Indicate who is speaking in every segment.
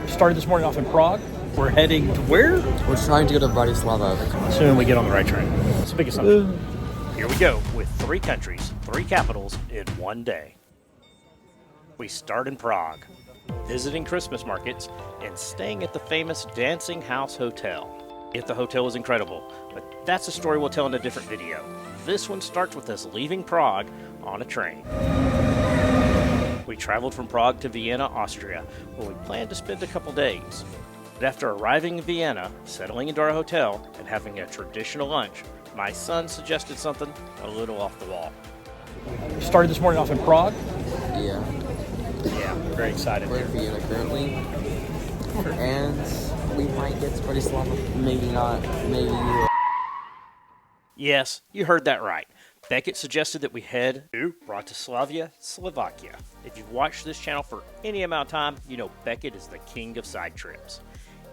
Speaker 1: Started this morning off in Prague. We're heading to where?
Speaker 2: We're trying to go to Bratislava.
Speaker 1: Soon we get on the right train. It's a big assumption.
Speaker 3: Here we go with 3 countries, 3 capitals in one day. We start in Prague, visiting Christmas markets and staying at the famous Dancing House Hotel. If the hotel was incredible, but that's a story we'll tell in a different video. This one starts with us leaving Prague on a train. We traveled from Prague to Vienna, Austria, where we planned to spend a couple days. But after arriving in Vienna, settling into our hotel, and having a traditional lunch, my son suggested something a little off the wall.
Speaker 1: Started this morning off in Prague.
Speaker 2: Yeah.
Speaker 1: Yeah, very excited.
Speaker 2: We're in Vienna currently. And we might get to Bratislava. Maybe not. Maybe.
Speaker 3: Yes, you heard that right. Beckett suggested that we head to Bratislava, Slovakia. If you've watched this channel for any amount of time, you know Beckett is the king of side trips.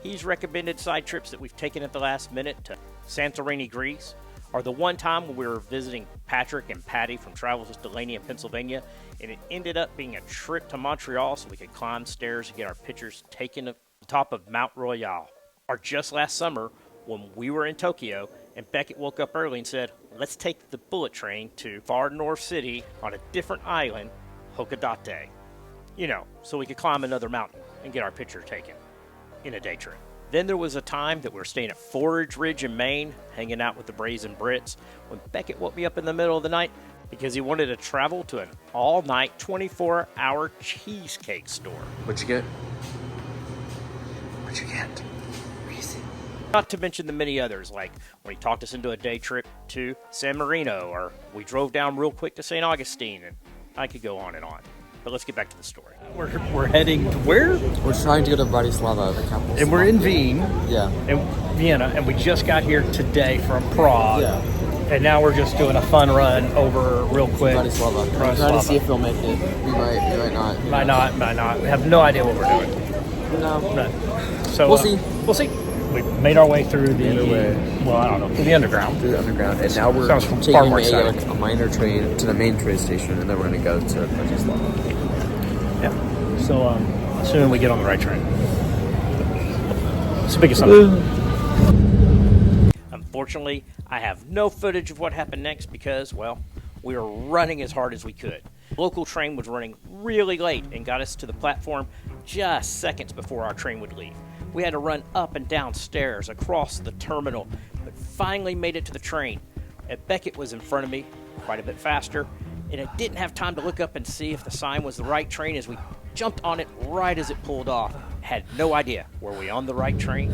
Speaker 3: He's recommended side trips that we've taken at the last minute to Santorini, Greece, or the one time when we were visiting Patrick and Patty from Travels with Delaney in Pennsylvania, and it ended up being a trip to Montreal so we could climb stairs and get our pictures taken at the top of Mount Royal. Or just last summer when we were in Tokyo and Beckett woke up early and said, let's take the bullet train to far north city on a different island, Hokodate. You know, so we could climb another mountain and get our picture taken in a day trip. Then there was a time that we were staying at Forage Ridge in Maine, hanging out with the Brazen Brits, when Beckett woke me up in the middle of the night because he wanted to travel to an all-night, 24-hour cheesecake store.
Speaker 2: What'd you get? What'd you get?
Speaker 3: Not to mention the many others, like when he talked us into a day trip to San Marino, or we drove down real quick to St. Augustine, and I could go on and on. But let's get back to the story.
Speaker 1: We're heading to where?
Speaker 2: We're trying to go to Bratislava, the capital.
Speaker 1: And we're in Vienna, and we just got here today from Prague.
Speaker 2: Yeah.
Speaker 1: And now we're just doing a fun run over real quick.
Speaker 2: Bratislava. We're trying to see if we'll make it. We might not.
Speaker 1: Might not. We have no idea what we're doing.
Speaker 2: No.
Speaker 1: So
Speaker 2: We'll see.
Speaker 1: We made our way through well, I don't know, through the underground.
Speaker 2: And now we're taking a minor train to the main train station, and then we're going to go to Bratislava.
Speaker 1: Yeah. So soon we get on the right train. It's a big assumption.
Speaker 3: Unfortunately, I have no footage of what happened next because, well, we were running as hard as we could. The local train was running really late and got us to the platform just seconds before our train would leave. We had to run up and down stairs across the terminal, but finally made it to the train. And Beckett was in front of me, quite a bit faster, and I didn't have time to look up and see if the sign was the right train as we jumped on it right as it pulled off. Had no idea, were we on the right train?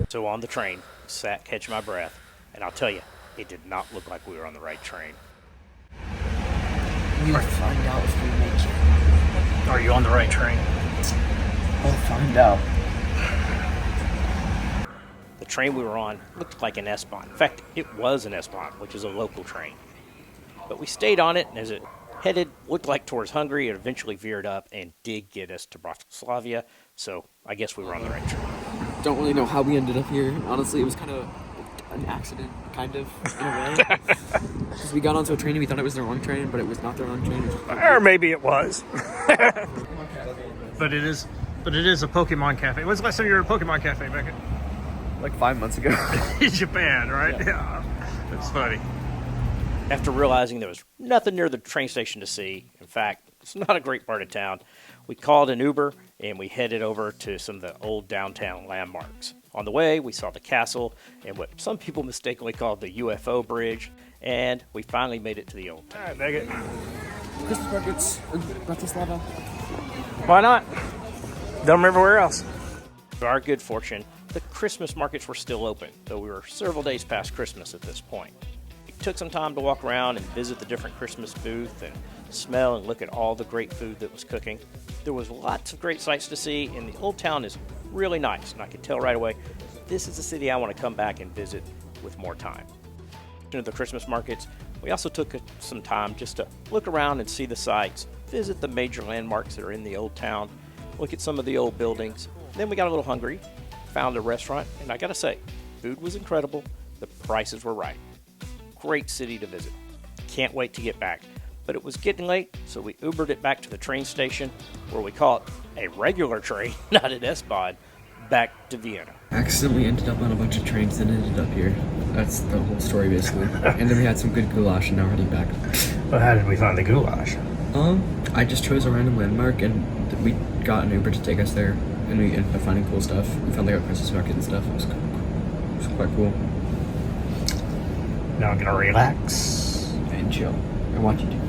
Speaker 3: So on the train, sat catching my breath, and I'll tell you, it did not look like we were on the right train.
Speaker 2: We'll find out if we make it.
Speaker 1: Are you on the right train?
Speaker 2: We'll find out.
Speaker 3: The train we were on looked like an S-Bahn. In fact, it was an S-Bahn, which is a local train. But we stayed on it, and as it headed, looked like towards Hungary, it eventually veered up and did get us to Bratislava, so I guess we were on the right train.
Speaker 2: Don't really know how we ended up here. Honestly, it was kind of an accident, kind of, in a way. Because we got onto a train and we thought it was the wrong train, but it was not the wrong train.
Speaker 1: Or maybe it was. But it is a Pokemon cafe. When's the last time you were at a Pokemon cafe, Beckett?
Speaker 2: Like 5 months ago.
Speaker 1: In Japan, right? Yeah. That's funny.
Speaker 3: After realizing there was nothing near the train station to see, in fact, it's not a great part of town, we called an Uber and we headed over to some of the old downtown landmarks. On the way, we saw the castle and what some people mistakenly called the UFO bridge, and we finally made it to the old town.
Speaker 1: All right, Beckett.
Speaker 2: Christmas markets in Bratislava.
Speaker 1: Why not? Don't remember where else.
Speaker 3: To our good fortune, the Christmas markets were still open, though we were several days past Christmas at this point. We took some time to walk around and visit the different Christmas booths and smell and look at all the great food that was cooking. There was lots of great sights to see, and the old town is really nice, and I could tell right away this is a city I want to come back and visit with more time. To the Christmas markets, we also took some time just to look around and see the sights, visit the major landmarks that are in the old town, look at some of the old buildings. Then we got a little hungry, found a restaurant, and I gotta say, food was incredible, the prices were right. Great city to visit. Can't wait to get back. but it was getting late, so we Ubered it back to the train station, where we caught a regular train, not an S-Bahn, back to Vienna.
Speaker 2: Accidentally ended up on a bunch of trains and ended up here. That's the whole story, basically. And then we had some good goulash, and now we're heading back.
Speaker 1: Well, how did we find the goulash?
Speaker 2: I just chose a random landmark, and we got an Uber to take us there, and we ended up finding cool stuff. We found like a Christmas market and stuff. It was quite cool.
Speaker 1: Now I'm gonna relax.
Speaker 2: And chill. And watch YouTube.